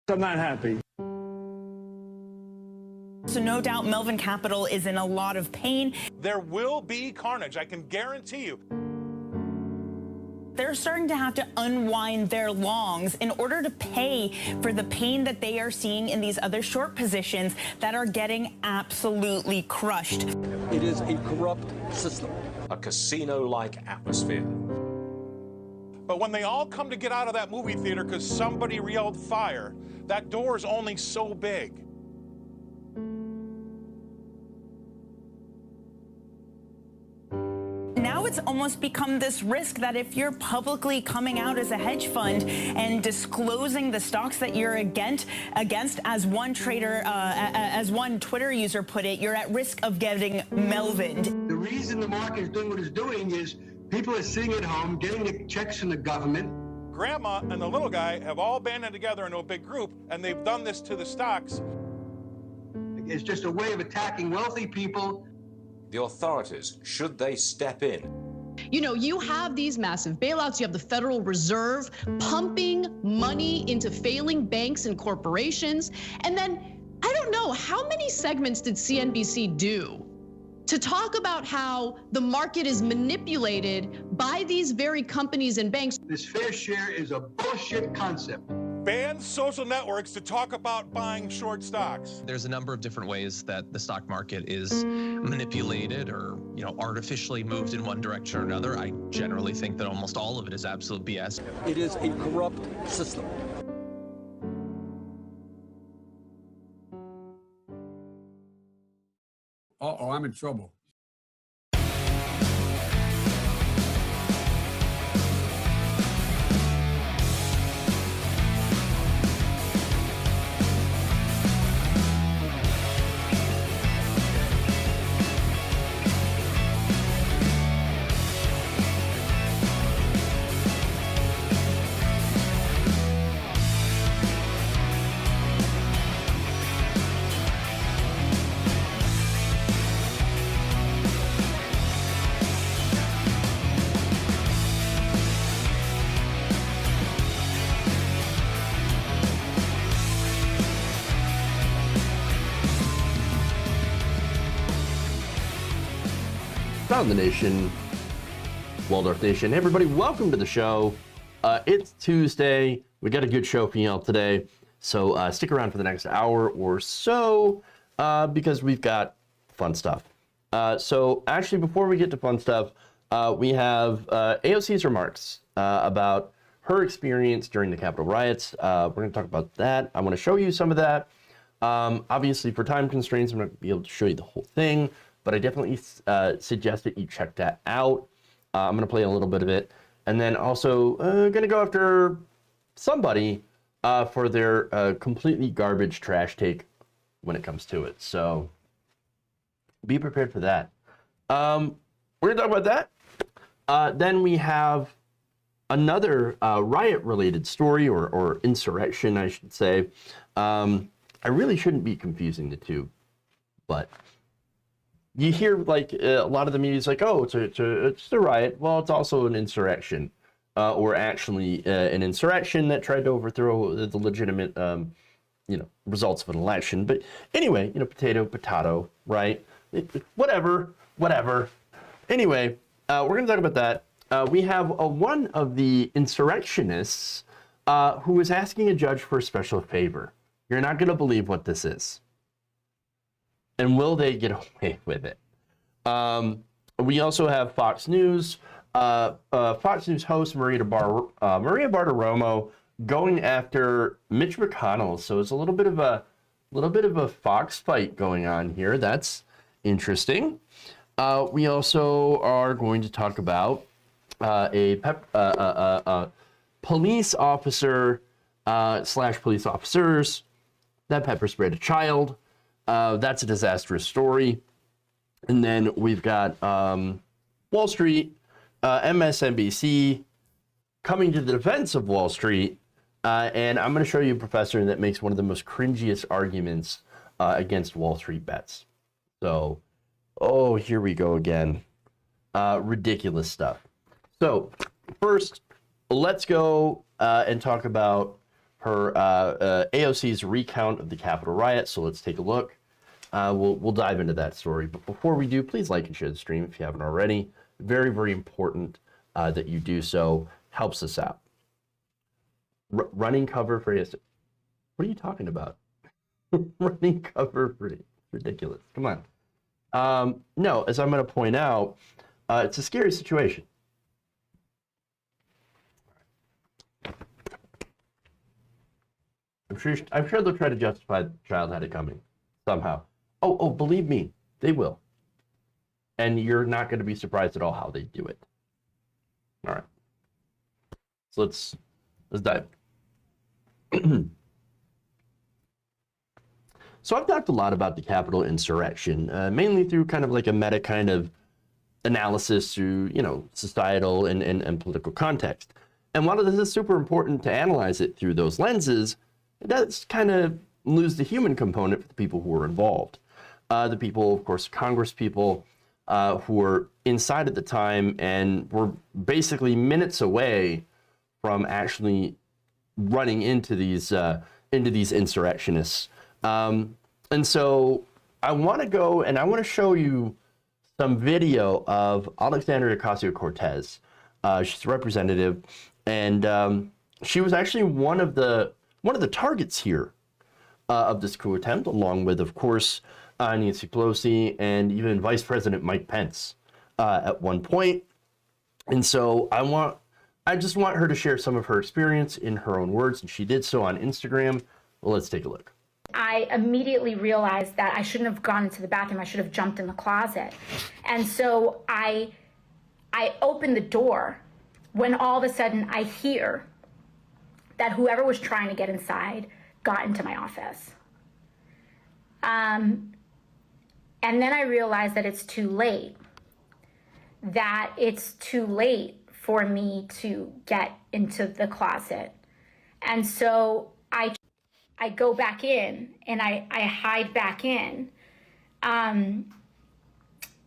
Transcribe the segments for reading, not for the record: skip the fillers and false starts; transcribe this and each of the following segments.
I'm not happy. So no doubt Melvin Capital is in a lot of pain. There will be carnage, I can guarantee you. They're starting to have to unwind their longs in order to pay for the pain that they are seeing in these other short positions that are getting absolutely crushed. It is a corrupt system. A casino-like atmosphere. But when they all come to get out of that movie theater because somebody yelled fire, that door is only so big. Now it's almost become this risk that if you're publicly coming out as a hedge fund and disclosing the stocks that you're against, as one trader, as one Twitter user put it, you're at risk of getting Melvined. The reason the market is doing what it's doing is people are sitting at home getting the checks from the government. Grandma and the little guy have all banded together into a big group, and they've done this to the stocks. It's just a way of attacking wealthy people. The authorities, should they step in? You know, you have these massive bailouts. You have the Federal Reserve pumping money into failing banks and corporations. And then, I don't know, how many segments did CNBC do to talk about how the market is manipulated by these very companies and banks? This fair share is a bullshit concept. Ban social networks to talk about buying short stocks. There's a number of different ways that the stock market is manipulated or, artificially moved in one direction or another. I generally think that almost all of it is absolute BS. It is a corrupt system. Uh-oh, I'm in trouble. Found the nation, Waldorf Nation. Hey everybody, welcome to the show. It's Tuesday. We got a good show for y'all today, so stick around for the next hour or so because we've got fun stuff. So actually, before we get to fun stuff, we have AOC's remarks about her experience during the Capitol riots. We're going to talk about that. I want to show you some of that. Obviously, for time constraints, I'm not going to be able to show you the whole thing, but I definitely suggest that you check that out. I'm going to play a little bit of it. And then also going to go after somebody for their completely garbage trash take when it comes to it. So be prepared for that. We're going to talk about that. Then we have another riot-related story, or insurrection, I should say. I really shouldn't be confusing the two, but you hear like a lot of the media is like, oh, it's a riot. Well, it's also an insurrection, or actually an insurrection that tried to overthrow the legitimate, results of an election. But anyway, potato, right? Whatever. Anyway, we're going to talk about that. We have one of the insurrectionists who is asking a judge for a special favor. You're not going to believe what this is. And will they get away with it? We also have Fox News. Fox News host Maria Bartiromo going after Mitch McConnell. So it's a little bit of a Fox fight going on here. That's interesting. We also are going to talk about a police officer / police officers that pepper sprayed a child. That's a disastrous story. And then we've got Wall Street, MSNBC coming to the defense of Wall Street. And I'm going to show you a professor that makes one of the most cringiest arguments against Wall Street bets. So, here we go again. Ridiculous stuff. So, first, let's go and talk about her AOC's recount of the Capitol riot. So let's take a look. We'll dive into that story. But before we do, please like and share the stream if you haven't already. Very, very important that you do so. Helps us out. Running cover for AOC. What are you talking about? Running cover for ridiculous. Come on. No, as I'm going to point out, it's a scary situation. I'm sure they'll try to justify the child had it coming somehow. Oh, believe me, they will. And you're not going to be surprised at all how they do it. All right. So let's dive. So I've talked a lot about the Capitol insurrection, mainly through kind of like a meta kind of analysis through, societal and political context. And while this is super important to analyze it through those lenses, it does kind of lose the human component for the people who were involved. The people, of course, Congress people who were inside at the time and were basically minutes away from actually running into these insurrectionists. And so I want to go and I want to show you some video of Alexandria Ocasio-Cortez. She's a representative, and she was actually one of the targets here of this coup attempt, along with, of course, Nancy Pelosi and even Vice President Mike Pence at one point. And so I just want her to share some of her experience in her own words, and she did so on Instagram. Well, let's take a look. I immediately realized that I shouldn't have gone into the bathroom. I should have jumped in the closet. And so I opened the door when all of a sudden I hear that whoever was trying to get inside got into my office. And then I realized that it's too late, for me to get into the closet. And so I go back in and I hide back in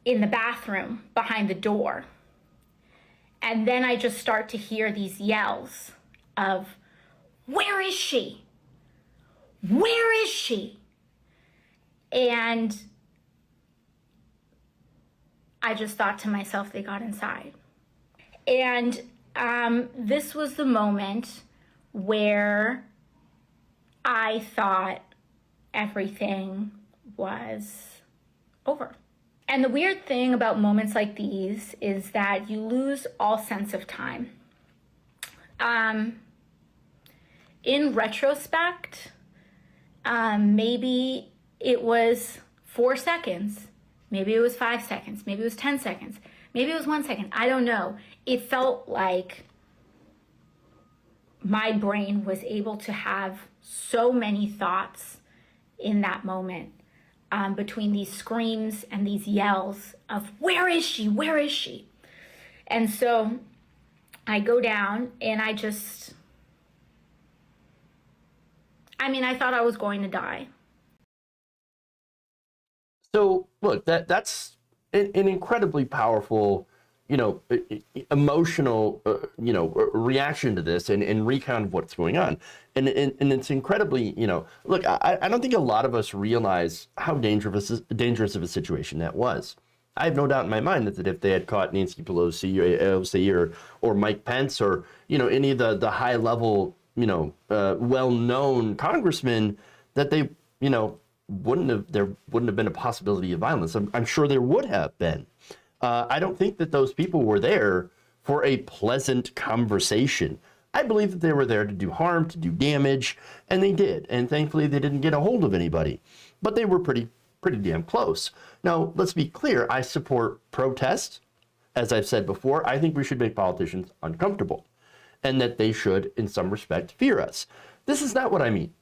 the bathroom behind the door. And then I just start to hear these yells of, "Where is she? Where is she?" And I just thought to myself, they got inside. And this was the moment where I thought everything was over. And the weird thing about moments like these is that you lose all sense of time. In retrospect, maybe it was 4 seconds, maybe it was 5 seconds, maybe it was 10 seconds, maybe it was 1 second, I don't know. It felt like my brain was able to have so many thoughts in that moment, between these screams and these yells of, "Where is she? Where is she?" And so I go down and I thought I was going to die. So look, that's an incredibly powerful, emotional, reaction to this and recount of what's going on. And it's incredibly, look, I don't think a lot of us realize how dangerous of a situation that was. I have no doubt in my mind that if they had caught Nancy Pelosi or AOC or Mike Pence or, any of the high level, well-known congressmen, that they, there wouldn't have been a possibility of violence. I'm sure there would have been. I don't think that those people were there for a pleasant conversation. I believe that they were there to do harm, to do damage, and they did. And thankfully, they didn't get a hold of anybody. But they were pretty damn close. Now, let's be clear. I support protest. As I've said before, I think we should make politicians uncomfortable, and that they should, in some respect, fear us. This is not what I mean.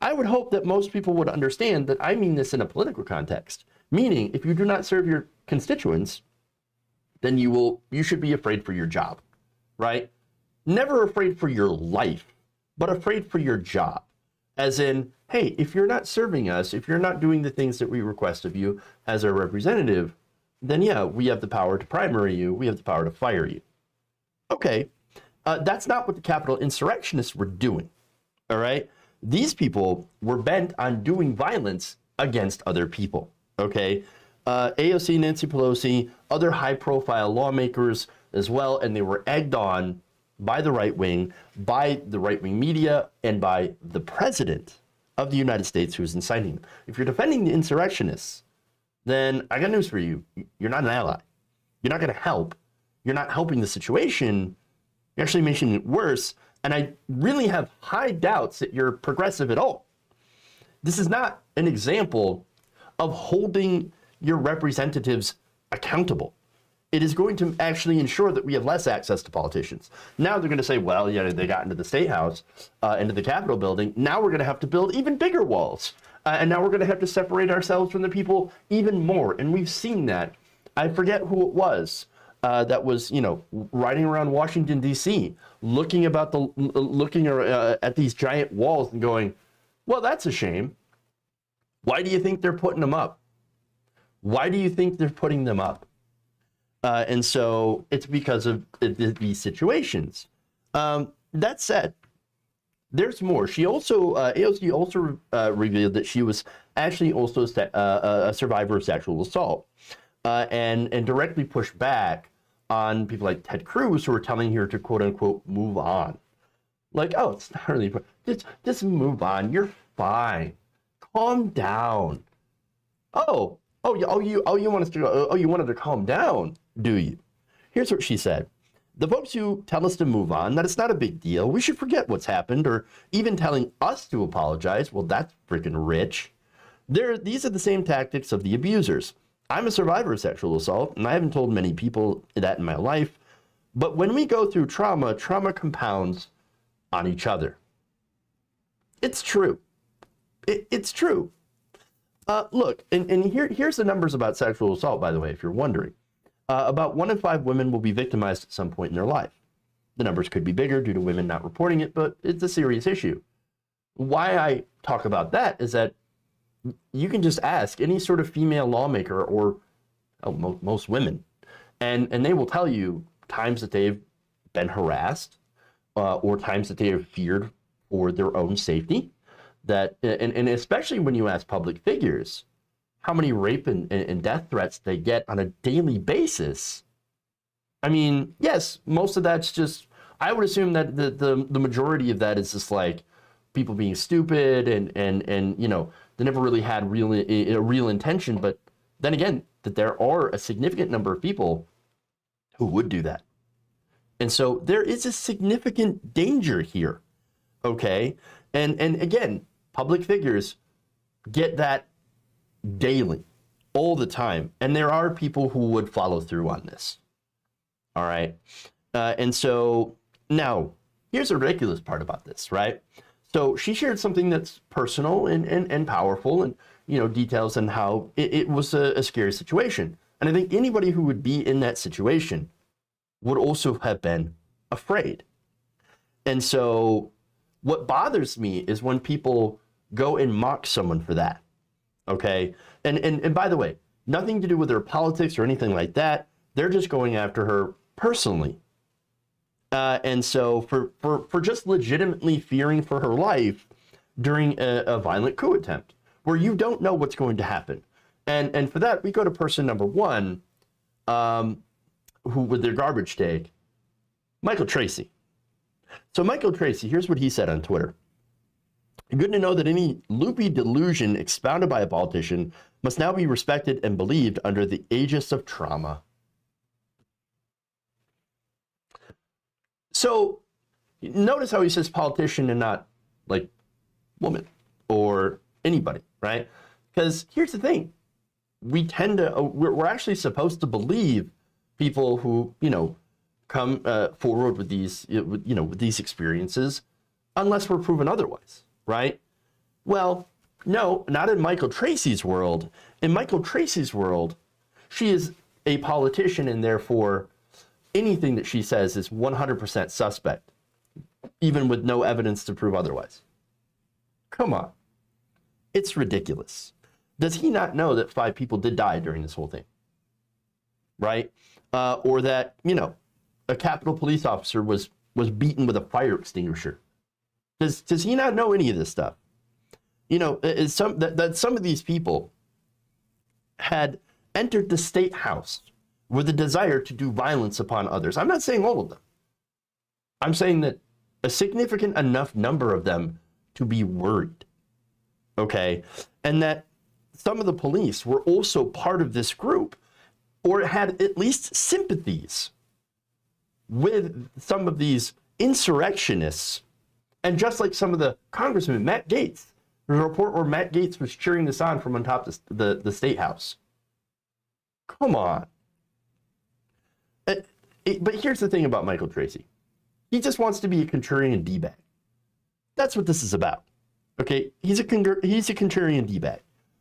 I would hope that most people would understand that I mean this in a political context. Meaning, if you do not serve your constituents, then you should be afraid for your job, right? Never afraid for your life, but afraid for your job. As in, hey, if you're not serving us, if you're not doing the things that we request of you as our representative, then yeah, we have the power to primary you, we have the power to fire you. Okay, that's not what the Capitol insurrectionists were doing. All right. These people were bent on doing violence against other people. Okay. AOC, Nancy Pelosi, other high profile lawmakers as well. And they were egged on by the right wing media, and by the president of the United States, who's inciting them. If you're defending the insurrectionists, then I got news for you. You're not an ally. You're not going to help. You're not helping the situation. You're actually making it worse. And I really have high doubts that you're progressive at all. This is not an example of holding your representatives accountable. It is going to actually ensure that we have less access to politicians. Now they're going to say, well, yeah, they got into the State House, into the Capitol building. Now we're going to have to build even bigger walls. And now we're going to have to separate ourselves from the people even more. And we've seen that. I forget who it was that was, riding around Washington, D.C., looking at these giant walls and going, well, that's a shame. Why do you think they're putting them up? Why do you think they're putting them up? And so it's because of these situations. That said, there's more. AOC also revealed that she was actually also a survivor of sexual assault, and directly pushed back on people like Ted Cruz, who were telling her to quote unquote move on. Like, oh, it's not really, just move on. You're fine. Calm down. You wanted to calm down, do you? Here's what she said. The folks who tell us to move on, that it's not a big deal, we should forget what's happened, or even telling us to apologize, well, that's freaking rich. These are the same tactics of the abusers. I'm a survivor of sexual assault, and I haven't told many people that in my life, but when we go through trauma compounds on each other. It's true. It's true. Look, and here's the numbers about sexual assault, by the way, if you're wondering. About 1 in 5 women will be victimized at some point in their life. The numbers could be bigger due to women not reporting it, but it's a serious issue. Why I talk about that is that you can just ask any sort of female lawmaker or most women, and they will tell you times that they've been harassed or times that they have feared for their own safety. And especially when you ask public figures how many rape and death threats they get on a daily basis. I mean, yes, most of that's just, I would assume that the majority of that is just like people being stupid and they never really had a real intention. But then again, that there are a significant number of people who would do that. And so there is a significant danger here. Okay. And again, public figures get that daily, all the time. And there are people who would follow through on this. All right. And so now here's the ridiculous part about this, right? So she shared something that's personal and powerful and, details on how it was a scary situation. And I think anybody who would be in that situation would also have been afraid. And so what bothers me is when people go and mock someone for that. Okay. And by the way, nothing to do with their politics or anything like that. They're just going after her personally. And so for just legitimately fearing for her life during a violent coup attempt where you don't know what's going to happen. And for that, we go to person number one, who with their garbage take, Michael Tracy. So Michael Tracy, here's what he said on Twitter. Good to know that any loopy delusion expounded by a politician must now be respected and believed under the aegis of trauma. So notice how he says politician and not like woman or anybody, right? Because here's the thing. We tend to, we're actually supposed to believe people who, come forward with these, with these experiences, unless we're proven otherwise, right? Well, no, not in Michael Tracy's world. In Michael Tracy's world, she is a politician, and therefore anything that she says is 100% suspect, even with no evidence to prove otherwise. Come on. It's ridiculous. Does he not know that 5 people did die during this whole thing? Right? Or that, a Capitol police officer was beaten with a fire extinguisher. Does he not know any of this stuff? You know, that some of these people had entered the state house with a desire to do violence upon others. I'm not saying all of them. I'm saying that a significant enough number of them to be worried. Okay? And that some of the police were also part of this group, or had at least sympathies with some of these insurrectionists. And just like some of the congressmen, Matt Gaetz, there's a report where Matt Gaetz was cheering this on from on top of the state house. Come on. But here's the thing about Michael Tracy. He just wants to be a contrarian D-bag. That's what this is about. Okay? He's a contrarian D-bag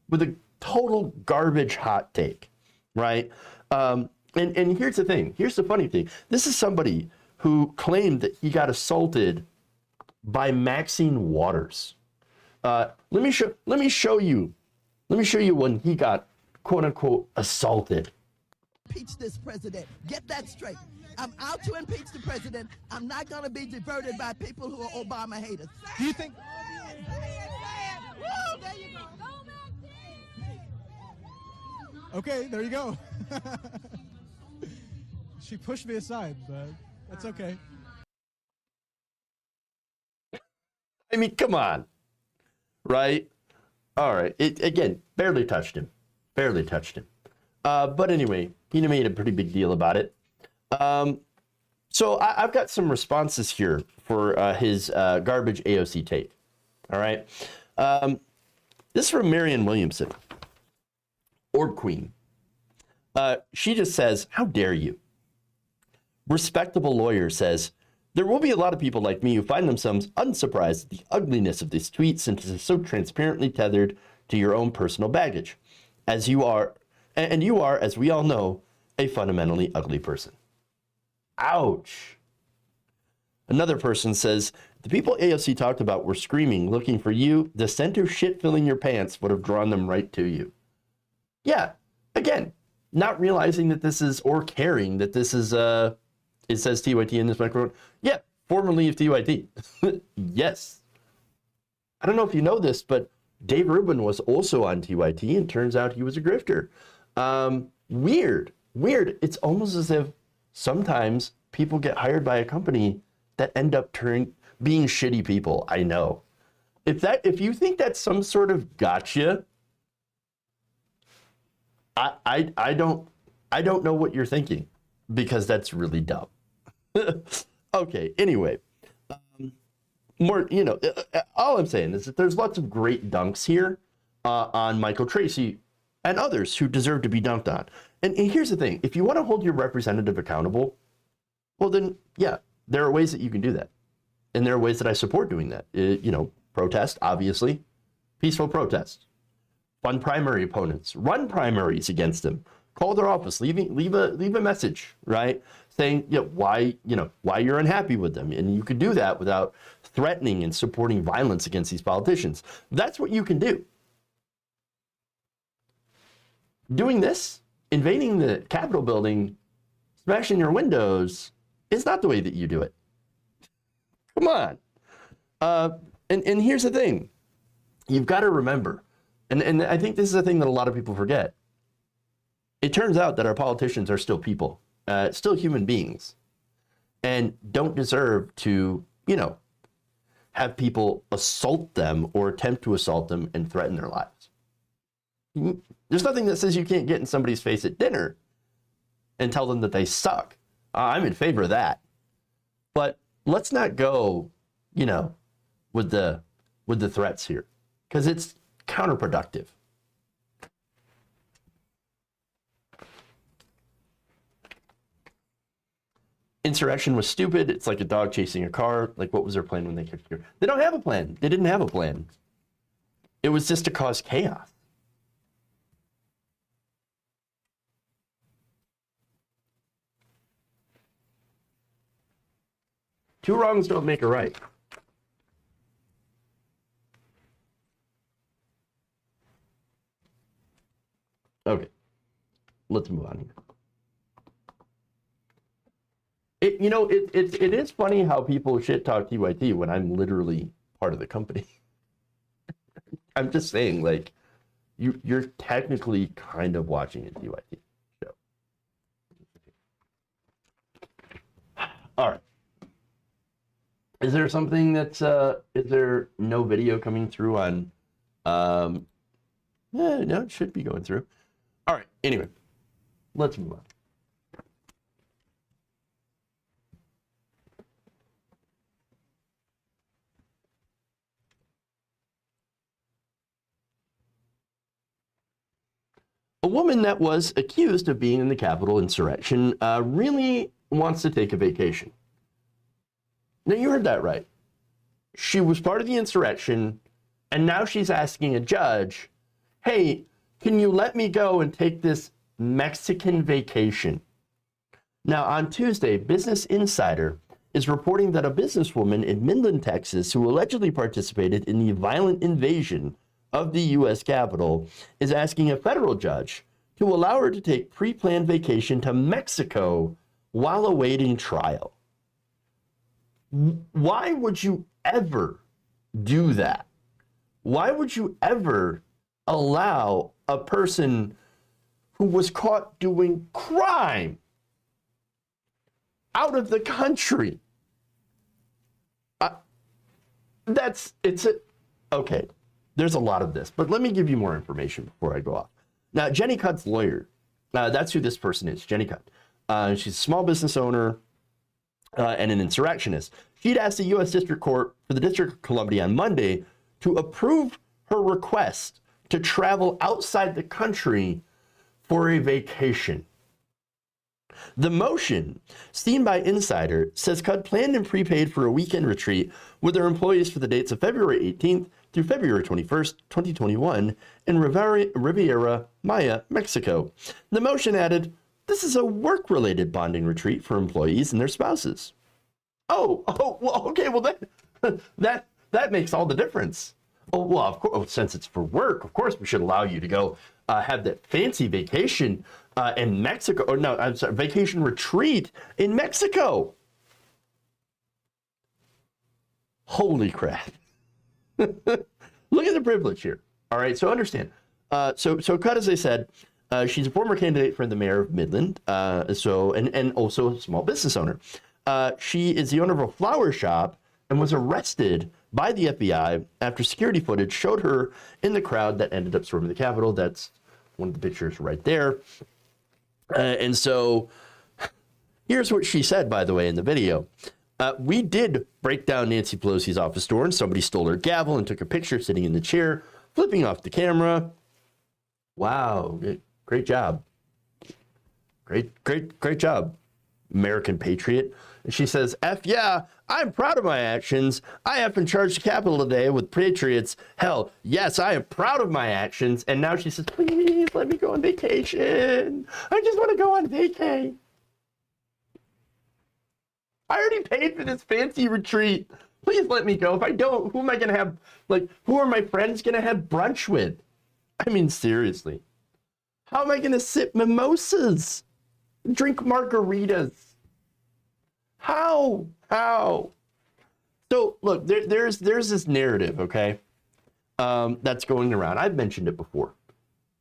with a total garbage hot take, right? And here's the thing. Here's the funny thing. This is somebody who claimed that he got assaulted by Maxine Waters. Let me show you when he got quote unquote assaulted. Impeach this president. Get that straight. I'm out to impeach the president. I'm not going to be diverted by people who are Obama haters. Do you think? Okay, there you go. She pushed me aside, but it's okay. I mean, come on. Right? All right. Again, barely touched him. Barely touched him. But anyway, he made a pretty big deal about it. So I've got some responses here for his garbage AOC take. All right. This is from Marianne Williamson, Orb Queen. She just says, "How dare you?" Respectable lawyer says, "There will be a lot of people like me who find themselves unsurprised at the ugliness of this tweet since it is so transparently tethered to your own personal baggage. As you are, and you are, as we all know, a fundamentally ugly person." Ouch. Another person says, "The people AOC talked about were screaming, looking for you. The scent of shit filling your pants would have drawn them right to you." Yeah, again, not realizing that this is, or caring that this is, it says TYT in this microphone. Yeah, formerly of TYT. Yes. I don't know if you know this, but Dave Rubin was also on TYT, and turns out he was a grifter. Weird. It's almost as if sometimes people get hired by a company that end up being shitty people. I know. If you think that's some sort of gotcha, I don't know what you're thinking, because that's really dumb. Okay, anyway, more, all I'm saying is that there's lots of great dunks here on Michael Tracy and others who deserve to be dunked on. And here's the thing. If you want to hold your representative accountable, well then, yeah, there are ways that you can do that. And there are ways that I support doing that. Protest, obviously. Peaceful protest. Fund primary opponents. Run primaries against them. Call their office. Leave a message, right? Saying why you're unhappy with them. And you could do that without threatening and supporting violence against these politicians. That's what you can do. Doing this, invading the Capitol building, smashing your windows, is not the way that you do it. Come on. And here's the thing. You've got to remember, and I think this is a thing that a lot of people forget. It turns out that our politicians are still people, still human beings, and don't deserve to, have people assault them or attempt to assault them and threaten their lives. There's nothing that says you can't get in somebody's face at dinner and tell them that they suck. I'm in favor of that. But let's not go, with the threats here, because it's counterproductive. Insurrection was stupid. It's like a dog chasing a car. Like, what was their plan when they kicked your? They don't have a plan. They didn't have a plan. It was just to cause chaos. Two wrongs don't make a right. Okay, let's move on here. It is funny how people shit talk TYT when I'm literally part of the company. I'm just saying, like, you're technically kind of watching a DYT show. All right. Is there something that's is there no video coming through on yeah, no, it should be going through. All right, anyway, let's move on. A woman that was accused of being in the Capitol insurrection really wants to take a vacation. Now, you heard that right. She was part of the insurrection, and now she's asking a judge, hey, can you let me go and take this Mexican vacation? Now, on Tuesday, Business Insider is reporting that a businesswoman in Midland, Texas, who allegedly participated in the violent invasion of the U.S. Capitol, is asking a federal judge to allow her to take pre-planned vacation to Mexico while awaiting trial. Why would you ever do that? Why would you ever allow a person who was caught doing crime out of the country? Okay, there's a lot of this, but let me give you more information before I go off. Now, Jenny Cutt's lawyer, that's who this person is, Jenny Cutt. She's a small business owner and an insurrectionist. She'd asked the U.S. District Court for the District of Columbia on Monday to approve her request to travel outside the country for a vacation. The motion, seen by Insider, says Cutt planned and prepaid for a weekend retreat with her employees for the dates of February 18th through February 21st, 2021 in Riviera Maya, Mexico. The motion added, this is a work-related bonding retreat for employees and their spouses. Well, okay, well, that makes all the difference. Oh, well, of course, since it's for work, of course, we should allow you to go have that fancy vacation in Mexico. Or no, I'm sorry, vacation retreat in Mexico. Holy crap. Look at the privilege here. All right, so understand. So Cutt, as I said, she's a former candidate for the mayor of Midland, and also a small business owner. She is the owner of a flower shop and was arrested by the FBI after security footage showed her in the crowd that ended up storming the Capitol. That's one of the pictures right there. And so here's what she said, by the way, in the video. We did break down Nancy Pelosi's office door, and somebody stole her gavel and took a picture sitting in the chair, flipping off the camera. Wow, great job. Great job, American patriot. And she says, F yeah, I'm proud of my actions. I have been charged the Capitol today with patriots. Hell, yes, I am proud of my actions. And now she says, please let me go on vacation. I just want to go on vacay. I already paid for this fancy retreat. Please let me go. If I don't, who am I going to have, who are my friends going to have brunch with? I mean, seriously. How am I going to sip mimosas? Drink margaritas? How? So, look, there's this narrative, okay, that's going around. I've mentioned it before.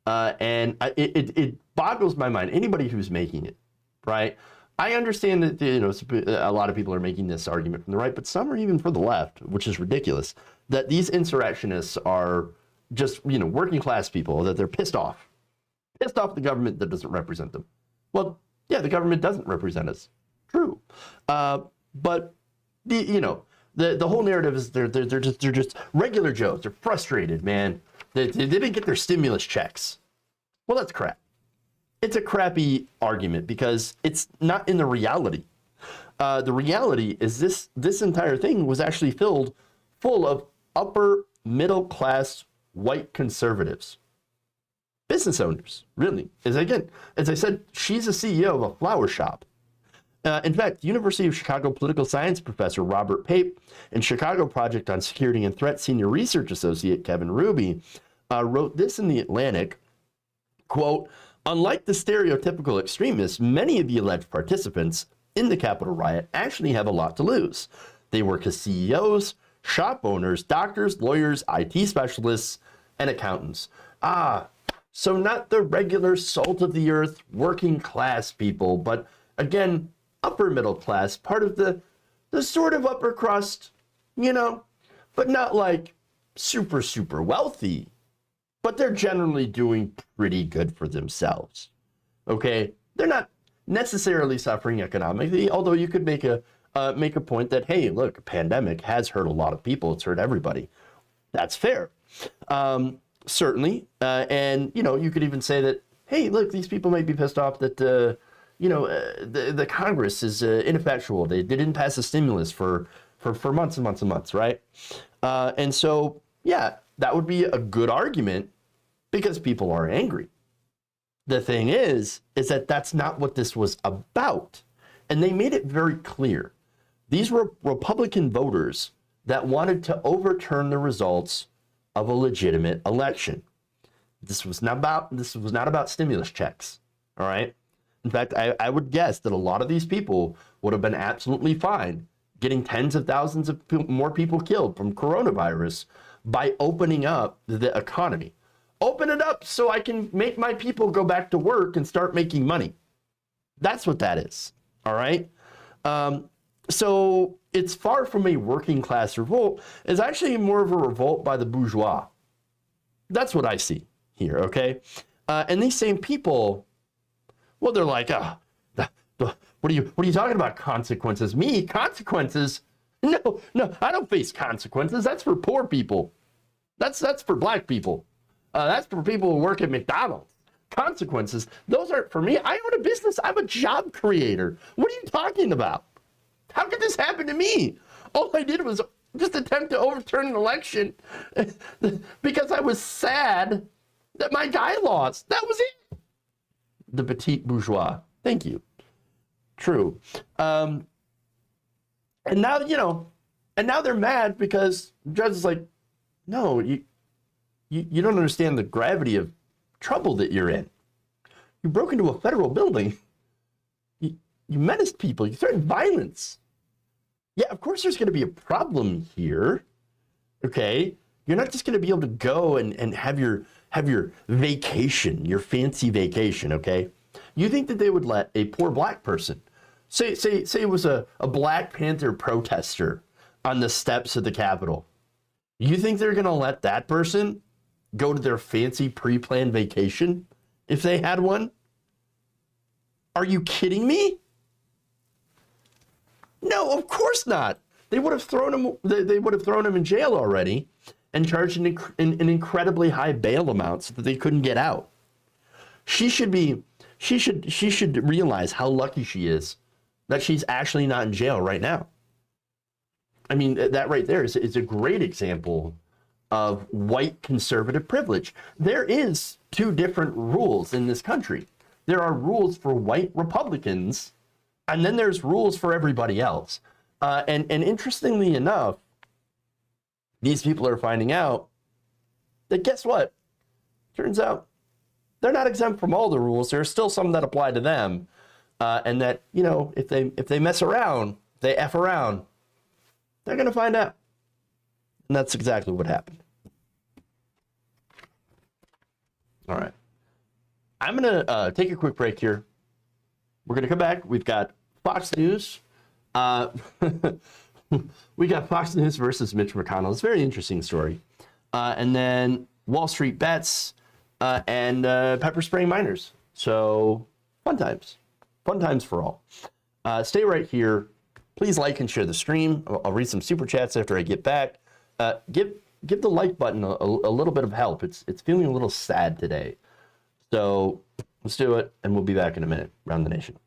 And it boggles my mind. Anybody who's making it, right? I understand that, a lot of people are making this argument from the right, but some are even for the left, which is ridiculous, that these insurrectionists are just, working class people, that they're pissed off the government that doesn't represent them. Well, yeah, the government doesn't represent us. True. But the whole narrative is they're just regular Joes. They're frustrated, man. They didn't get their stimulus checks. Well, that's crap. It's a crappy argument because it's not in the reality. The reality is this entire thing was actually full of upper middle class white conservatives. Business owners, really. As I said, she's a CEO of a flower shop. In fact, University of Chicago political science professor Robert Pape and Chicago Project on Security and Threat senior research associate Kevin Ruby wrote this in The Atlantic, quote, unlike the stereotypical extremists, many of the alleged participants in the Capitol riot actually have a lot to lose. They work as CEOs, shop owners, doctors, lawyers, IT specialists, and accountants. So not the regular salt of the earth working class people, but again, upper middle class, part of the sort of upper crust, you know, but not like super, super wealthy, but they're generally doing pretty good for themselves. Okay, they're not necessarily suffering economically, although you could make a point that, hey, look, a pandemic has hurt a lot of people. It's hurt everybody. That's fair. Certainly. And, you know, you could even say that, hey, look, these people might be pissed off that, the Congress is ineffectual. They didn't pass a stimulus for months and months and months, right? And so, yeah, that would be a good argument because people are angry. The thing is that that's not what this was about. And they made it very clear. These were Republican voters that wanted to overturn the results of a legitimate election. This was not about stimulus checks, all right? In fact, I would guess that a lot of these people would have been absolutely fine getting tens of thousands of more people killed from coronavirus by opening up the economy. Open it up so I can make my people go back to work and start making money. That's what that is, all right? So it's far from a working class revolt. It's actually more of a revolt by the bourgeois. That's what I see here, okay? And these same people, well, they're like, what are you talking about, consequences? Me? Consequences? No, I don't face consequences. That's for poor people. That's for black people. That's for people who work at McDonald's. Consequences, those aren't for me. I own a business. I'm a job creator. What are you talking about? How could this happen to me? All I did was just attempt to overturn an election because I was sad that my guy lost. That was it. The petite bourgeois. Thank you. True. And now, now they're mad because the judge is like, no, you don't understand the gravity of trouble that you're in. You broke into a federal building. You menaced people. You threatened violence. Yeah, of course there's going to be a problem here. Okay? You're not just going to be able to go and have your vacation, your fancy vacation, okay? You think that they would let a poor black person, say it was a Black Panther protester on the steps of the Capitol. You think they're going to let that person go to their fancy pre-planned vacation if they had one? Are you kidding me? No, of course not. They would have thrown him. They would have thrown him in jail already, and charged an incredibly high bail amount so that they couldn't get out. She should realize how lucky she is that she's actually not in jail right now. I mean, that right there is a great example of white conservative privilege. There is two different rules in this country. There are rules for white Republicans, and then there's rules for everybody else. And interestingly enough, these people are finding out that, guess what? Turns out they're not exempt from all the rules. There are still some that apply to them. And that, if they mess around, they F around, they're going to find out. And that's exactly what happened. All right. I'm going to take a quick break here. We're going to come back. We've got Fox News. We got Fox News versus Mitch McConnell. It's a very interesting story. And then Wall Street bets and pepper spraying miners. So fun times. Fun times for all. Stay right here. Please like and share the stream. I'll read some super chats after I get back. Give the like button a little bit of help. It's feeling a little sad today. So let's do it, and we'll be back in a minute. Round the Nation.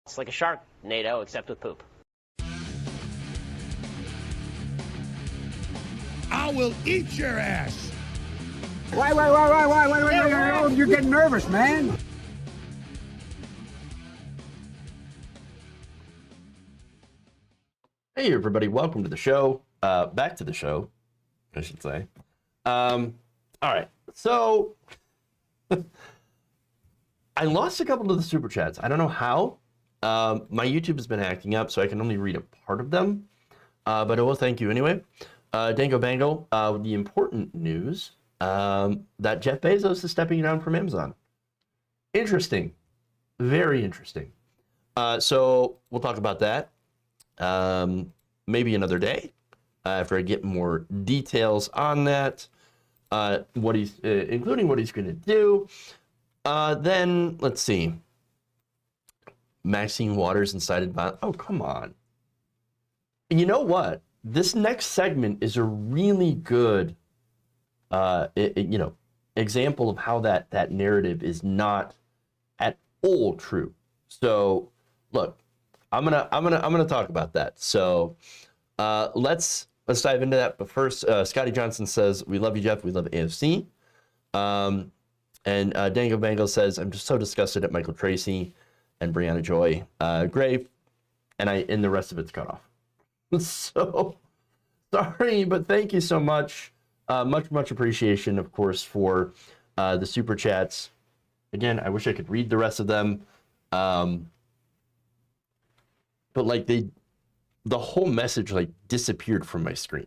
It's like a Sharknado, except with poop. I will eat your ass. Wait, you're getting nervous, man. Hey everybody, welcome to the show. Back to the show, I should say. All right, so I lost a couple of the super chats. I don't know how. My YouTube has been acting up, so I can only read a part of them. But I will thank you anyway. Dango Bango, the important news that Jeff Bezos is stepping down from Amazon. Interesting, very interesting. So we'll talk about that. Maybe another day after I get more details on that, what he's including what he's going to do. Then let's see. Maxine Waters incited violence. Oh, come on. You know what? This next segment is a really good, example of how that narrative is not at all true. So, look. I'm gonna talk about that. So let's dive into that. But first, Scotty Johnson says, "We love you, Jeff. We love AOC." And Dango Bango says, "I'm just so disgusted at Michael Tracy and Brianna Joy Gray," and the rest of it's cut off. So sorry, but thank you so much. Much appreciation, of course, for the super chats. Again, I wish I could read the rest of them. But like the whole message like disappeared from my screen,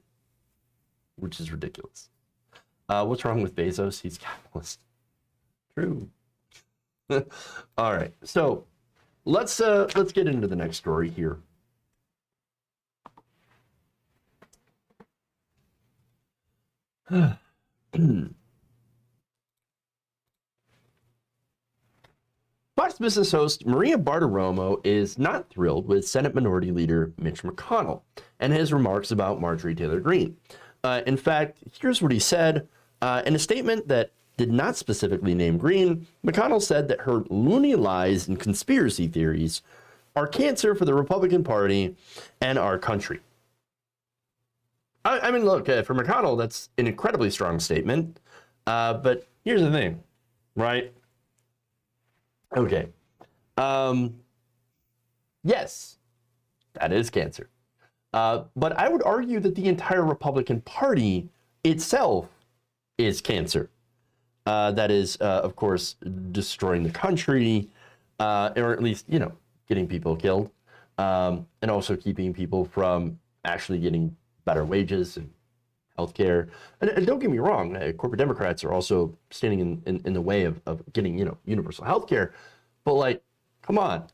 which is ridiculous. What's wrong with Bezos? He's capitalist. True. All right, so let's get into the next story here. Fox Business host Maria Bartiromo is not thrilled with Senate Minority Leader Mitch McConnell and his remarks about Marjorie Taylor Greene. In fact, here's what he said. In a statement that did not specifically name Greene, McConnell said that her loony lies and conspiracy theories are cancer for the Republican Party and our country. I mean, look, for McConnell, that's an incredibly strong statement. But here's the thing, right? Okay. Yes, that is cancer. But I would argue that the entire Republican Party itself is cancer. That is, of course, destroying the country, or at least, getting people killed, and also keeping people from actually getting better wages and healthcare. And don't get me wrong, corporate Democrats are also standing in the way of getting, universal healthcare. But like, come on.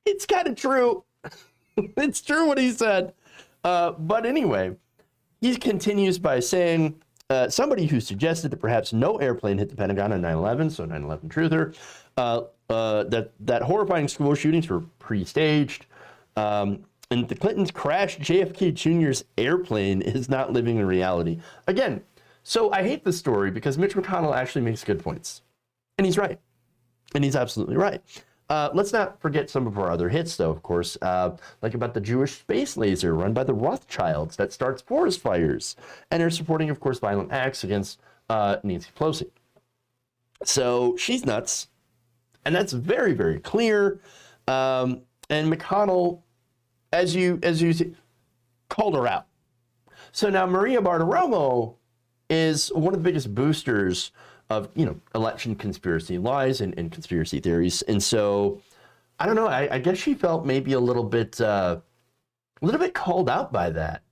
It's kind of true. It's true what he said. But anyway, he continues by saying, somebody who suggested that perhaps no airplane hit the Pentagon on 9/11, so 9/11 truther, that horrifying school shootings were pre-staged, and the Clintons crashed JFK Jr.'s airplane is not living in reality. Again, so I hate this story because Mitch McConnell actually makes good points. And he's right. And he's absolutely right. Let's not forget some of our other hits, though, of course, like about the Jewish space laser run by the Rothschilds that starts forest fires and are supporting, of course, violent acts against Nancy Pelosi. So she's nuts. And that's very, very clear. And McConnell, as you see, called her out. So now Maria Bartiromo is one of the biggest boosters of, election conspiracy lies and conspiracy theories. And so, I don't know, I guess she felt maybe a little bit called out by that.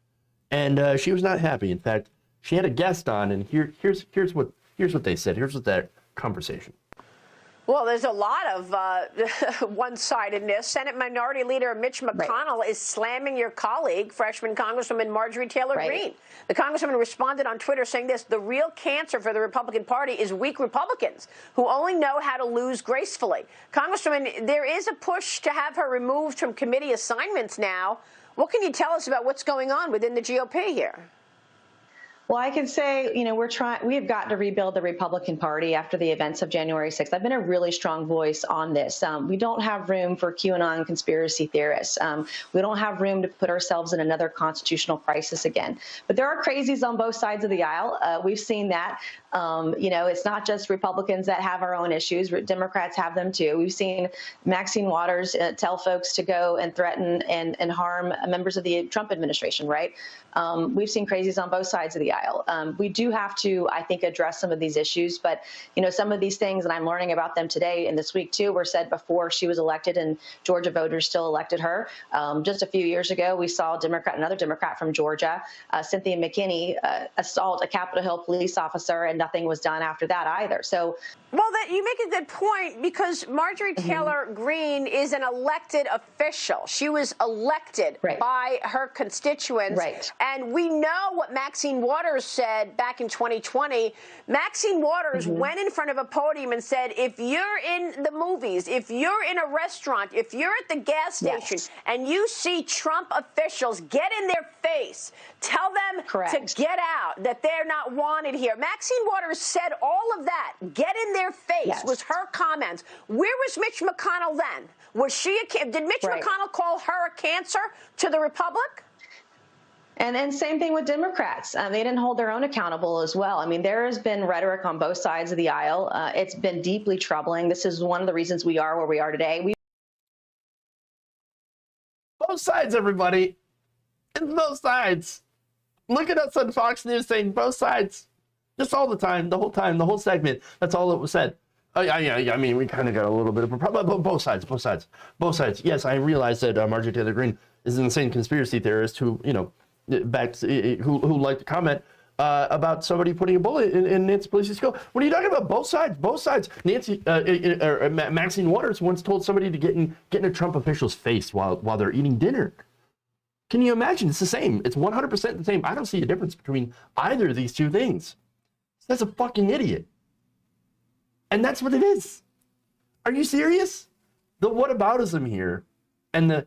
And she was not happy. In fact, she had a guest on, and here's what they said. Here's what that conversation. Well, there's a lot of one-sidedness. Senate Minority Leader Mitch McConnell is slamming your colleague, freshman Congresswoman Marjorie Taylor Greene. The Congresswoman responded on Twitter saying this: the real cancer for the Republican Party is weak Republicans who only know how to lose gracefully. Congresswoman, there is a push to have her removed from committee assignments now. What can you tell us about what's going on within the GOP here? Well, I can say, we have got to rebuild the Republican Party after the events of January 6th. I've been a really strong voice on this. We don't have room for QAnon conspiracy theorists. We don't have room to put ourselves in another constitutional crisis again. But there are crazies on both sides of the aisle. We've seen that. It's not just Republicans that have our own issues. Democrats have them too. We've seen Maxine Waters tell folks to go and threaten and harm members of the Trump administration, right? We've seen crazies on both sides of the aisle. We do have to, I think, address some of these issues, but some of these things, and I'm learning about them today and this week too, were said before she was elected, and Georgia voters still elected her. Just a few years ago, we saw another Democrat from Georgia, Cynthia McKinney, assault a Capitol Hill police officer, and nothing was done after that either. So, well, you make a good point, because Marjorie Taylor Greene is an elected official. She was elected by her constituents. Right. And we know what Maxine Waters said back in 2020. Maxine Waters went in front of a podium and said, if you're in the movies, if you're in a restaurant, if you're at the gas station and you see Trump officials, get in their face. Tell them to get out, that they're not wanted here. Maxine Waters said all of that. Get in their face was her comments. Where was Mitch McConnell then? Was she did Mitch McConnell call her a cancer to the Republic? And then same thing with Democrats. They didn't hold their own accountable as well. I mean, there has been rhetoric on both sides of the aisle. It's been deeply troubling. This is one of the reasons we are where we are today. Both sides, everybody. It's both sides. Look at us on Fox News saying both sides. Just all the time, the whole segment. That's all that was said. I mean, we kind of got a little bit of a problem, but both sides. Yes, I realize that Marjorie Taylor Greene is an insane conspiracy theorist who, who liked to comment about somebody putting a bullet in Nancy Pelosi's skull. What are you talking about? Both sides. Maxine Waters once told somebody to get in a Trump official's face while they're eating dinner. Can you imagine? It's the same. It's 100% the same. I don't see a difference between either of these two things. That's a fucking idiot. And that's what it is. Are you serious? The whataboutism here and the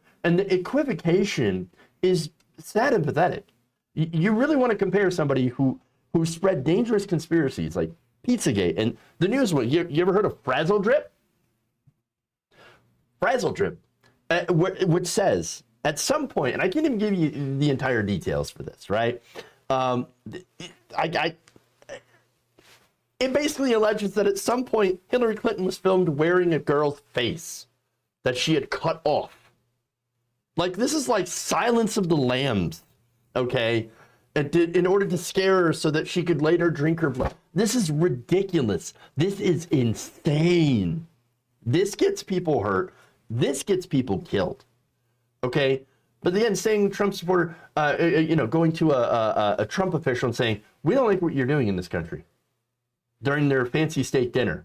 equivocation is sad and pathetic. You really want to compare somebody who spread dangerous conspiracies like Pizzagate and the news one. You ever heard of Frazzle Drip? Frazzle Drip, which says at some point, and I can't even give you the entire details for this, right? It basically alleges that at some point Hillary Clinton was filmed wearing a girl's face that she had cut off. Like, this is like Silence of the Lambs, okay? In order to scare her so that she could later drink her blood. This is ridiculous. This is insane. This gets people hurt. This gets people killed, okay? But again, saying Trump supporter, going to a Trump official and saying, we don't like what you're doing in this country during their fancy steak dinner.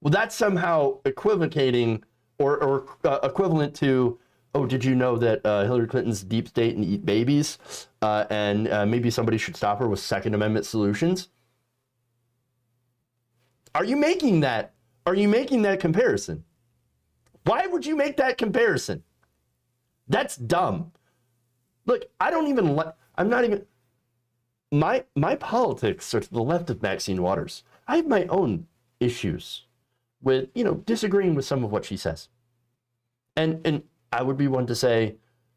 Well, that's somehow equivocating or equivalent to, oh, did you know that Hillary Clinton's deep state and eat babies? And maybe somebody should stop her with Second Amendment solutions? Are you making that comparison? Why would you make that comparison? That's dumb. Look, I'm not even, my politics are to the left of Maxine Waters. I have my own issues with, disagreeing with some of what she says. And I would be one to say,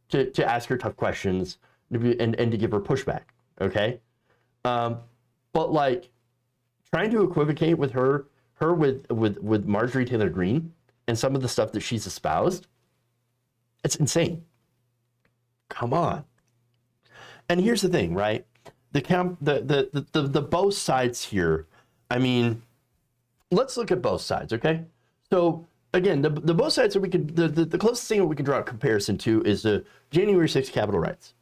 to ask her tough questions and to give her pushback, okay? But like, trying to equivocate with her with Marjorie Taylor Greene and some of the stuff that she's espoused, it's insane. Come on. And here's the thing, right? The both sides here. I mean, let's look at both sides, okay? So again, the both sides that we could, the closest thing that we can draw a comparison to is the January 6th Capitol riots,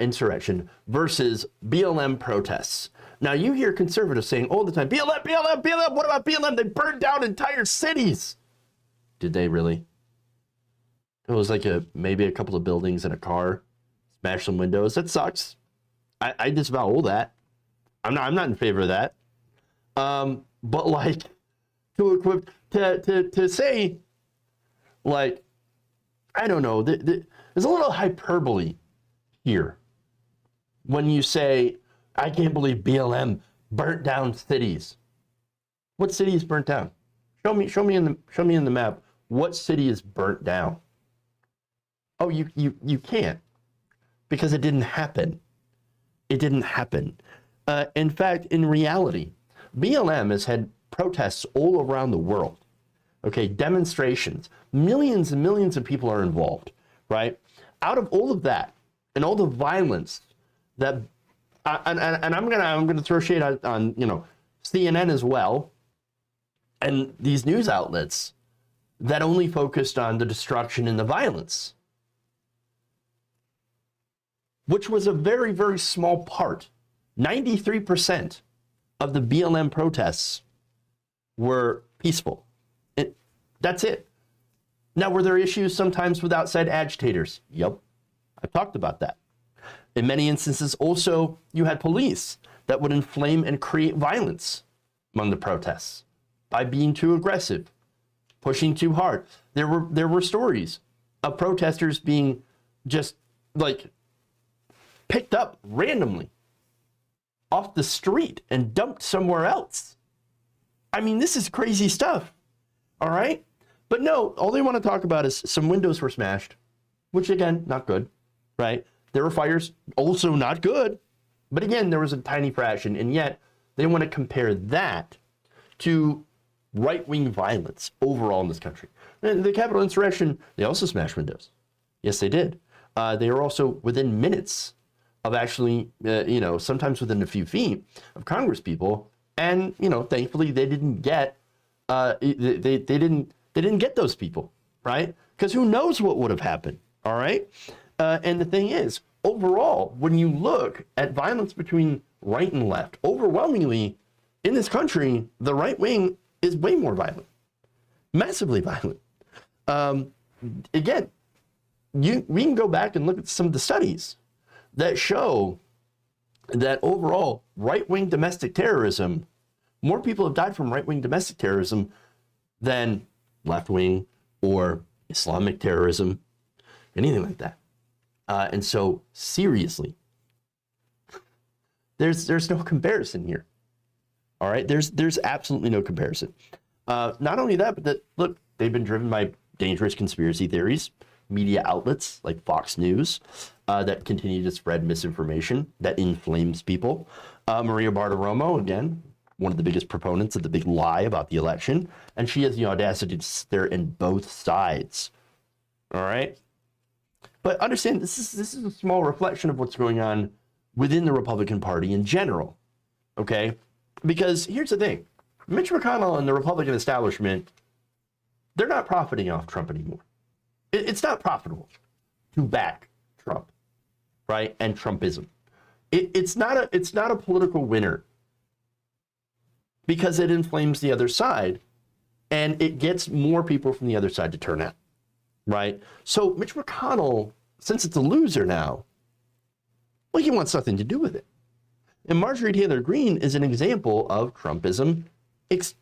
insurrection versus BLM protests. Now you hear conservatives saying all the time, BLM, BLM, BLM, what about BLM? They burned down entire cities. Did they really? It was like maybe a couple of buildings and a car, smashed some windows. That sucks. I disavow all that. I'm not in favor of that. But like to say, like, I don't know, there's a little hyperbole here when you say I can't believe BLM burnt down cities. What city is burnt down? Show me in the map what city is burnt down. Oh, you can't, because it didn't happen. It didn't happen. In fact, in reality, BLM has had protests all around the world. Okay, demonstrations, millions and millions of people are involved, right? Out of all of that and all the violence that, and I'm gonna throw shade on CNN as well, and these news outlets that only focused on the destruction and the violence, which was a very, very small part. 93% of the BLM protests were peaceful. That's it. Now, were there issues sometimes with outside agitators? Yep, I've talked about that. In many instances, also, you had police that would inflame and create violence among the protests by being too aggressive, pushing too hard. There were stories of protesters being just like picked up randomly off the street and dumped somewhere else. I mean, this is crazy stuff, all right? But no, all they want to talk about is some windows were smashed, which again, not good, right? There were fires, also not good. But again, there was a tiny fraction, and yet they want to compare that to right-wing violence overall in this country. And the Capitol insurrection, they also smashed windows. Yes, they did. They were also within minutes of actually, sometimes within a few feet of Congress people, and thankfully they didn't get, they didn't get those people, right? Because who knows what would have happened, all right? And the thing is, overall, when you look at violence between right and left, overwhelmingly in this country, the right wing is way more violent, massively violent. Again, we can go back and look at some of the studies that show that overall right-wing domestic terrorism, more people have died from right-wing domestic terrorism than left-wing or Islamic terrorism, anything like that. And so seriously, there's no comparison here. All right, there's absolutely no comparison. Not only that, but that, look, they've been driven by dangerous conspiracy theories, media outlets like Fox News that continue to spread misinformation that inflames people. Maria Bartiromo, again, one of the biggest proponents of the big lie about the election, and she has the audacity to sit there in both sides. All right, but understand this is a small reflection of what's going on within the Republican Party in general. Okay, because here's the thing: Mitch McConnell and the Republican establishment, they're not profiting off Trump anymore. It's not profitable to back Trump, right? And Trumpism. It's not a political winner because it inflames the other side and it gets more people from the other side to turn out, right? So Mitch McConnell, since it's a loser now, well, he wants nothing to do with it. And Marjorie Taylor Greene is an example of Trumpism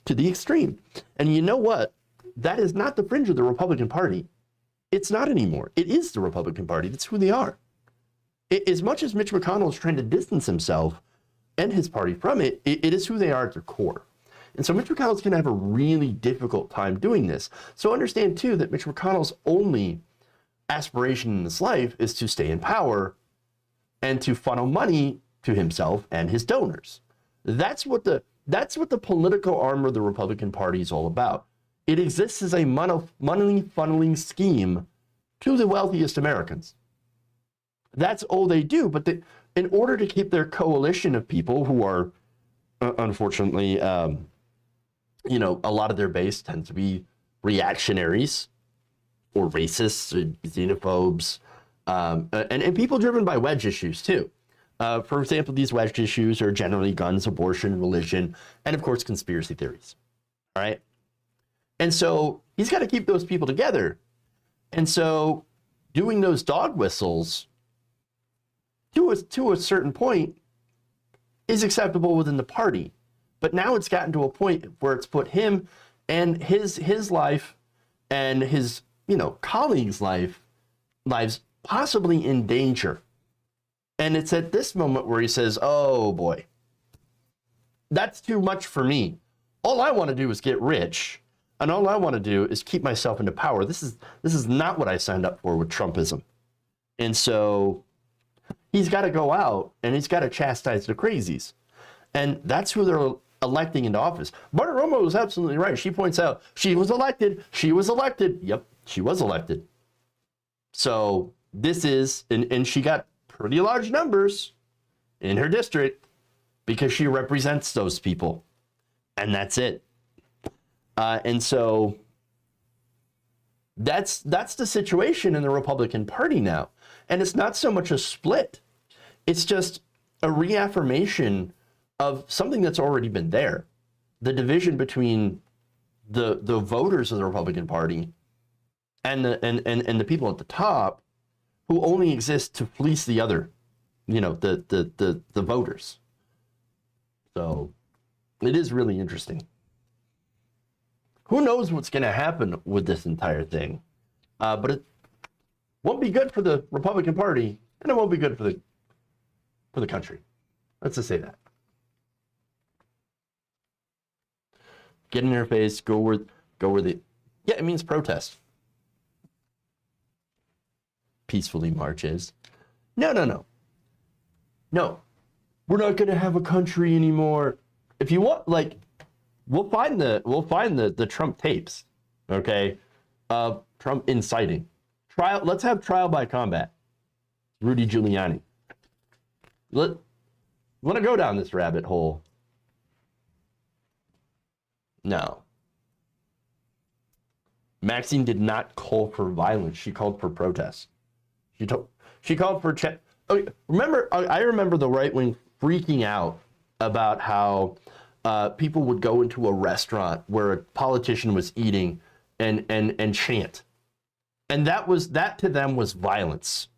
to the extreme. And you know what? That is not the fringe of the Republican Party. It's not anymore. It is the Republican Party. That's who they are. As much as Mitch McConnell is trying to distance himself and his party from it, it is who they are at their core. And so Mitch McConnell's going to have a really difficult time doing this. So understand, too, that Mitch McConnell's only aspiration in this life is to stay in power and to funnel money to himself and his donors. That's what the political arm of the Republican Party is all about. It exists as a money funneling scheme to the wealthiest Americans. That's all they do. But in order to keep their coalition of people who are, unfortunately, a lot of their base tends to be reactionaries or racists or xenophobes, and people driven by wedge issues, too. For example, these wedge issues are generally guns, abortion, religion, and, of course, conspiracy theories. All right? And so he's got to keep those people together. And so doing those dog whistles to a certain point is acceptable within the party. But now it's gotten to a point where it's put him and his life and his, colleagues' lives possibly in danger. And it's at this moment where he says, oh boy, that's too much for me. All I want to do is get rich. And all I want to do is keep myself into power. This is not what I signed up for with Trumpism. And so he's got to go out and he's got to chastise the crazies. And that's who they're electing into office. Marta Romo was absolutely right. She points out she was elected. She was elected. Yep, she was elected. So this is, and she got pretty large numbers in her district because she represents those people. And that's it. And so that's the situation in the Republican Party now. And it's not so much a split. It's just a reaffirmation of something that's already been there. The division between the voters of the Republican Party and the people at the top who only exist to fleece the other, the voters. So it is really interesting. Who knows what's going to happen with this entire thing? But it won't be good for the Republican Party, and it won't be good for the country. Let's just say that. Get in their face. Go where the. Yeah, it means protest. Peacefully marches. No. We're not going to have a country anymore. If you want, we'll find the Trump tapes, okay, of Trump inciting trial. Let's have trial by combat. Rudy Giuliani. Want to go down this rabbit hole? No. Maxine did not call for violence. She called for protest. She called for I remember the right wing freaking out about how people would go into a restaurant where a politician was eating and chant. And that to them was violence.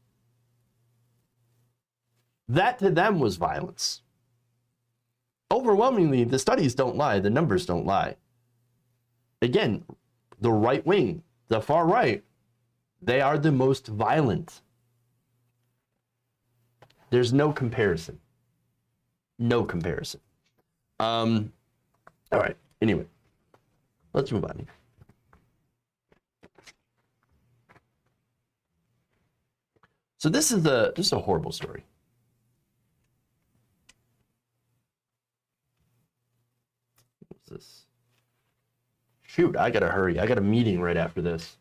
That to them was violence. Overwhelmingly, the studies don't lie, the numbers don't lie. Again, the right wing, the far right, they are the most violent. There's no comparison. No comparison. All right. Anyway, let's move on here. So this is a horrible story. What's this? Shoot, I gotta hurry. I got a meeting right after this.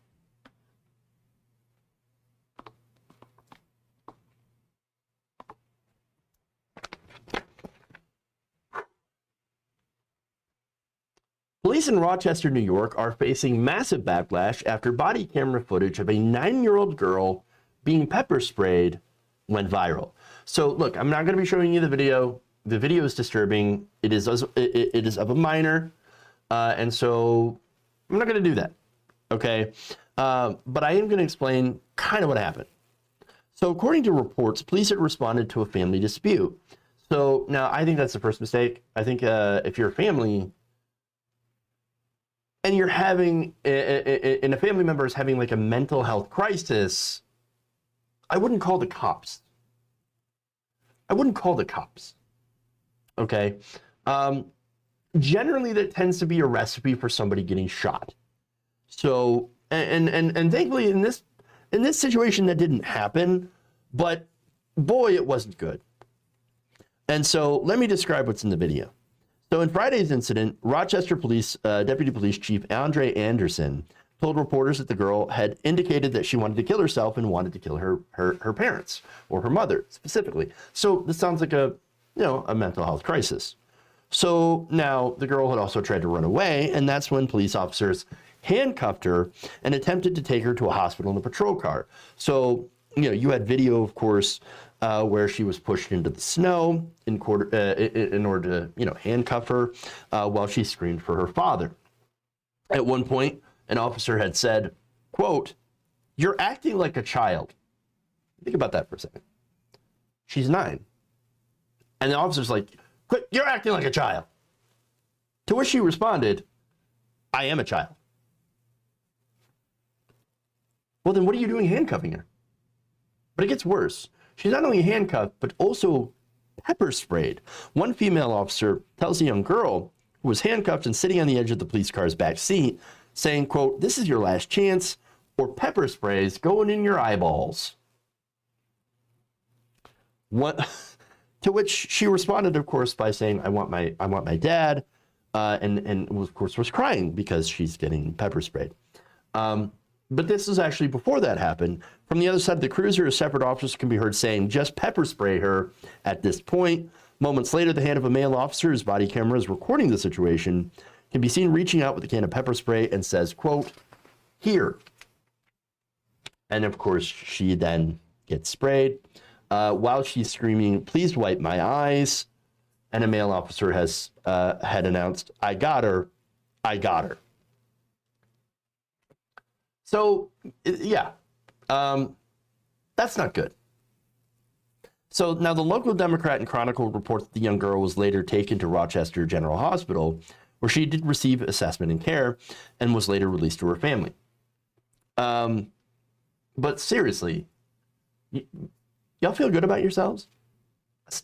Police in Rochester, New York are facing massive backlash after body camera footage of a 9-year-old girl being pepper sprayed went viral. So look, I'm not going to be showing you the video. The video is disturbing. It is of a minor, and so I'm not going to do that. Okay, but I am going to explain kind of what happened. So according to reports, police had responded to a family dispute. So now I think that's the first mistake. I think if you're a family and you're having, and a family member is having like a mental health crisis, I wouldn't call the cops. I wouldn't call the cops. Okay. Generally, that tends to be a recipe for somebody getting shot. So, and thankfully in this situation that didn't happen, but boy, it wasn't good. And so let me describe what's in the video. So in Friday's incident, Rochester Police Deputy Police Chief Andre Anderson told reporters that the girl had indicated that she wanted to kill herself and wanted to kill her parents, or her mother specifically. So this sounds like a mental health crisis. So now the girl had also tried to run away, and that's when police officers handcuffed her and attempted to take her to a hospital in a patrol car. So, you had video, of course, where she was pushed into the snow in order to, handcuff her while she screamed for her father. At one point, an officer had said, quote, "You're acting like a child." Think about that for a second. She's 9. And the officer's like, "Quit, you're acting like a child." To which she responded, "I am a child." Well, then what are you doing handcuffing her? But it gets worse. she's not only handcuffed, but also pepper sprayed. One female officer tells a young girl who was handcuffed and sitting on the edge of the police car's back seat, saying, quote, "This is your last chance, or pepper sprays going in your eyeballs." What? To which she responded, of course, by saying, I want my dad," and of course was crying because she's getting pepper sprayed. But this is actually before that happened. From the other side of the cruiser, a separate officer can be heard saying, "Just pepper spray her." At this point, moments later, the hand of a male officer whose body camera is recording the situation can be seen reaching out with a can of pepper spray and says, quote, "Here." And of course, she then gets sprayed while she's screaming, "Please wipe my eyes." And a male officer had announced, "I got her. I got her." So, yeah, that's not good. So now the local Democrat and Chronicle reports that the young girl was later taken to Rochester General Hospital, where she did receive assessment and care and was later released to her family. But seriously, y'all feel good about yourselves?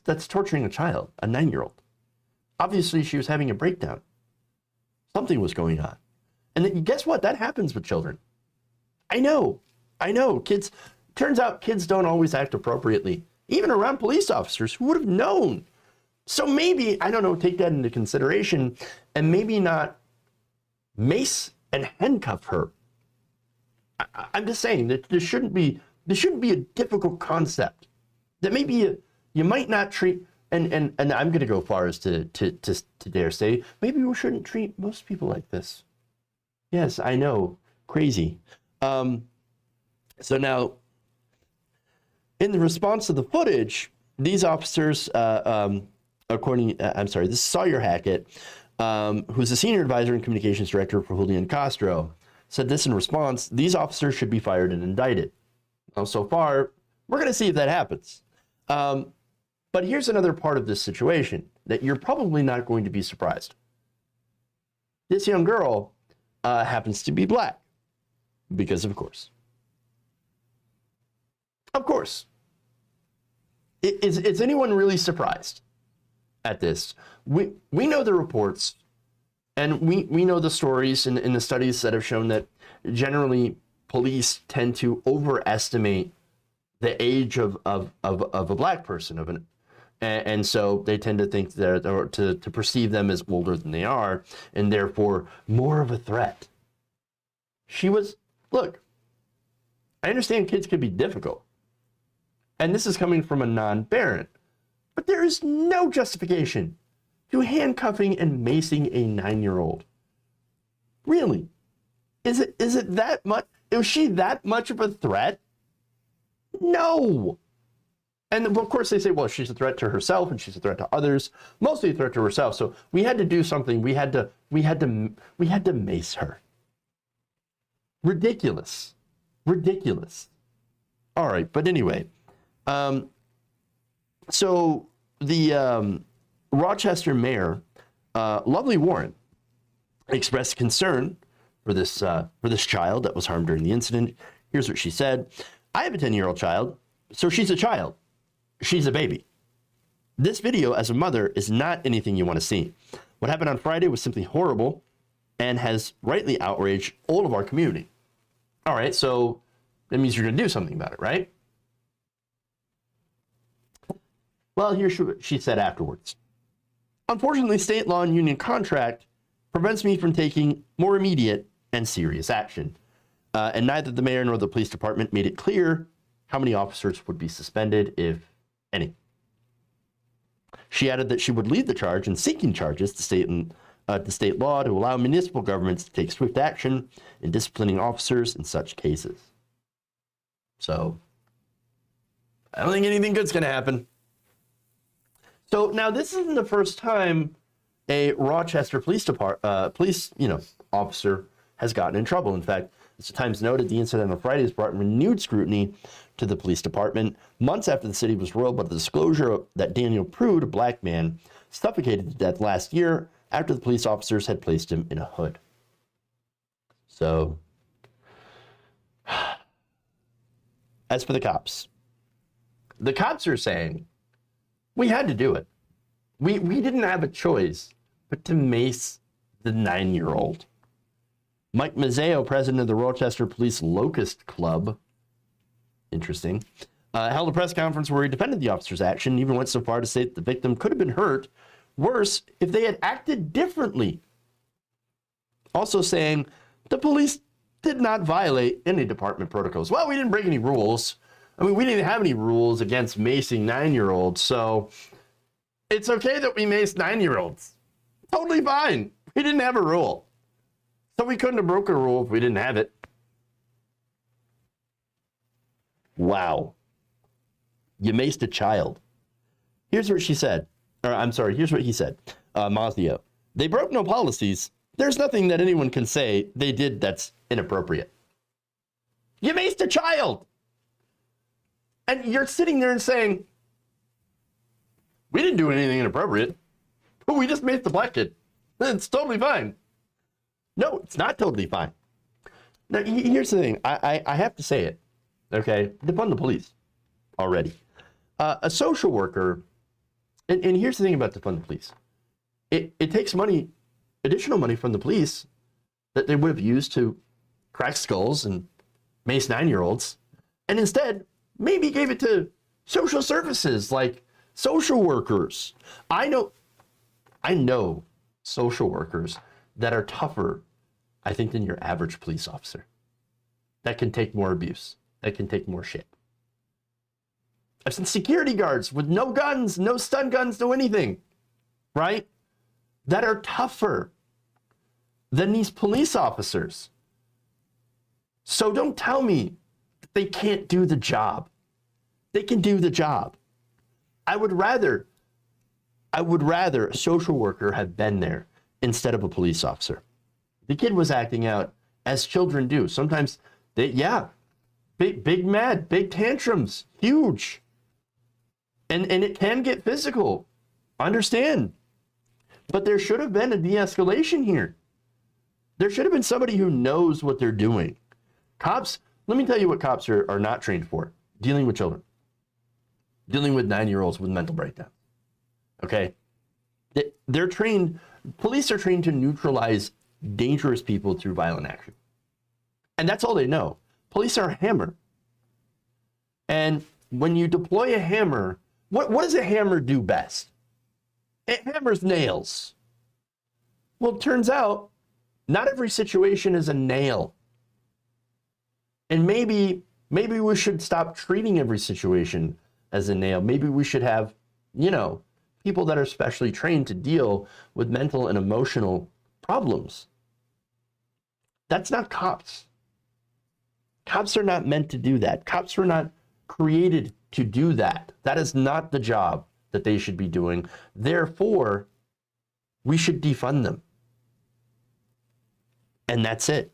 That's torturing a child, a 9-year-old. Obviously, she was having a breakdown. Something was going on. And guess what? That happens with children. I know. Kids, turns out kids don't always act appropriately, even around police officers who would have known. So maybe, I don't know, take that into consideration and maybe not mace and handcuff her. I'm just saying that this shouldn't be a difficult concept. That maybe you might not treat, and I'm going to go far as to dare say, maybe we shouldn't treat most people like this. Yes, I know, crazy. So now, in the response to the footage, these officers, this is Sawyer Hackett, who's a senior advisor and communications director for Julian Castro, said this in response: "These officers should be fired and indicted." Now, so far, we're going to see if that happens. But here's another part of this situation that you're probably not going to be surprised. This young girl happens to be black, because of course. Of course. Is anyone really surprised at this? We know the reports, and we know the stories and the studies that have shown that generally police tend to overestimate the age of a black person, and so they tend to think that, or to perceive them as older than they are, and therefore more of a threat. Look, I understand kids can be difficult, and this is coming from a non-parent, but there is no justification to handcuffing and macing a 9-year-old. Really? Is it that much? Is she that much of a threat? No. And of course they say, well, she's a threat to herself and she's a threat to others, mostly a threat to herself. So we had to do something. We had to mace her. Ridiculous. All right, but anyway, so the Rochester mayor, Lovely Warren, expressed concern for this child that was harmed during the incident. Here's what she said: "I have a 10-year-old child, so she's a child. She's a baby. This video, as a mother, is not anything you want to see. What happened on Friday was simply horrible and has rightly outraged all of our community." All right, so that means you're going to do something about it, right? Well, here's what she said afterwards: "Unfortunately, state law and union contract prevents me from taking more immediate and serious action. And neither the mayor nor the police department made it clear how many officers would be suspended, if any." She added that she would lead the charge in seeking charges to state law to allow municipal governments to take swift action in disciplining officers in such cases. So, I don't think anything good's going to happen. So now this isn't the first time a Rochester police officer has gotten in trouble. In fact, as the Times noted, the incident on Friday has brought renewed scrutiny to the police department, months after the city was roiled by the disclosure that Daniel Prude, a black man, suffocated to death last year after the police officers had placed him in a hood. So, as for the cops, The cops are saying, we had to do it. We didn't have a choice but to mace the 9-year-old. Mike Mazzeo, president of the Rochester Police Locust Club, interesting, held a press conference where he defended the officer's action and even went so far to say that the victim could have been hurt worse if they had acted differently. Also saying the police did not violate any department protocols. Well, we didn't break any rules. I mean, we didn't have any rules against macing 9-year-olds, so it's okay that we mace 9-year-olds. Totally fine. We didn't have a rule. So we couldn't have broke a rule if we didn't have it. Wow. You maced a child. Here's what she said. Or I'm sorry, here's what he said. Mazzeo. They broke no policies. There's nothing that anyone can say they did that's inappropriate. You maced a child. And you're sitting there and saying, we didn't do anything inappropriate. We just maced the black kid. It's totally fine. No, it's not totally fine. Now, here's the thing. I have to say it. Okay? Defund the police already. A social worker, and here's the thing about defund the police. It takes money, additional money from the police that they would have used to crack skulls and mace 9-year-olds, and instead maybe gave it to social services like social workers. I know social workers that are tougher, I think, than your average police officer. That can take more abuse. That can take more shit. I've seen security guards with no guns, no stun guns, no anything, right? That are tougher than these police officers. So don't tell me that they can't do the job. They can do the job. I would rather a social worker have been there instead of a police officer. The kid was acting out as children do. Sometimes big mad, big tantrums, huge. And it can get physical. Understand. But there should have been a de-escalation here. There should have been somebody who knows what they're doing. Cops, let me tell you what cops are not trained for. Dealing with children. Dealing with 9-year-olds with mental breakdown. Okay? They're trained, police are trained to neutralize dangerous people through violent action. And that's all they know. Police are a hammer. And when you deploy a hammer, what does a hammer do best? It hammers nails. Well, it turns out not every situation is a nail. And maybe we should stop treating every situation as a nail. Maybe we should have, people that are specially trained to deal with mental and emotional problems. That's not cops. Cops are not meant to do that. Cops were not created to do that. That is not the job that they should be doing. Therefore, we should defund them. And that's it.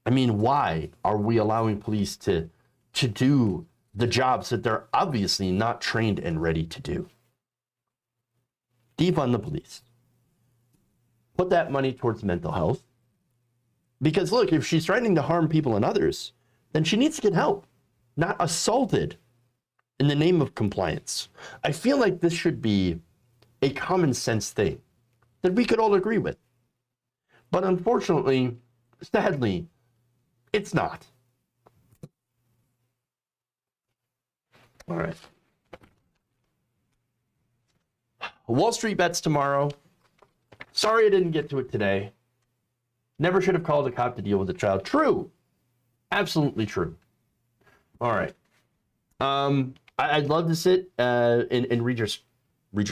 I mean, why are we allowing police to do the jobs that they're obviously not trained and ready to do? Defund the police. Put that money towards mental health. Because look, if she's threatening to harm people and others, then she needs to get help, not assaulted in the name of compliance. I feel like this should be a common sense thing that we could all agree with. But unfortunately, sadly, it's not. All right. Wall Street bets tomorrow. Sorry I didn't get to it today. Never should have called a cop to deal with a child. True. Absolutely true. All right. I'd love to sit and read your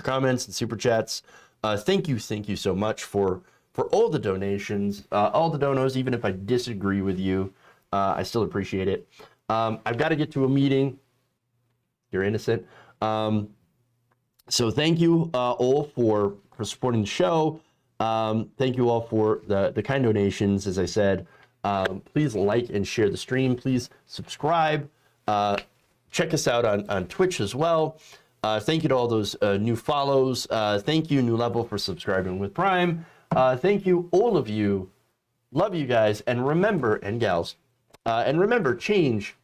comments and super chats. Thank you so much for all the donations, all the donos, even if I disagree with you. I still appreciate it. I've got to get to a meeting. You're innocent. So thank you all for supporting the show. Thank you all for the kind donations. As I said, please like and share the stream. Please subscribe. Check us out on Twitch as well. Thank you to all those new follows. Thank you, New Level, for subscribing with Prime. Thank you, all of you. Love you guys. And remember, and gals, and remember, change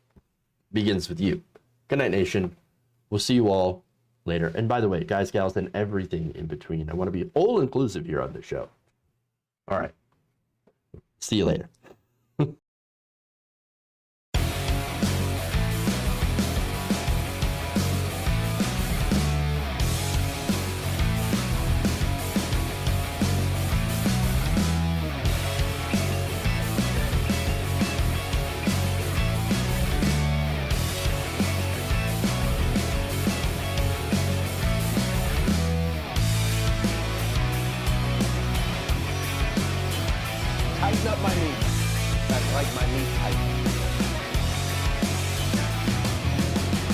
begins with you. Good night, nation. We'll see you all later. And by the way, guys, gals, and everything in between, I want to be all inclusive here on the show. All right. See you later. Tighten up my meat. I like my meat tight.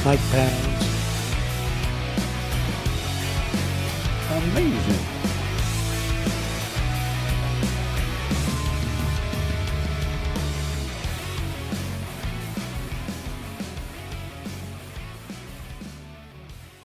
Mike Pounds. Amazing.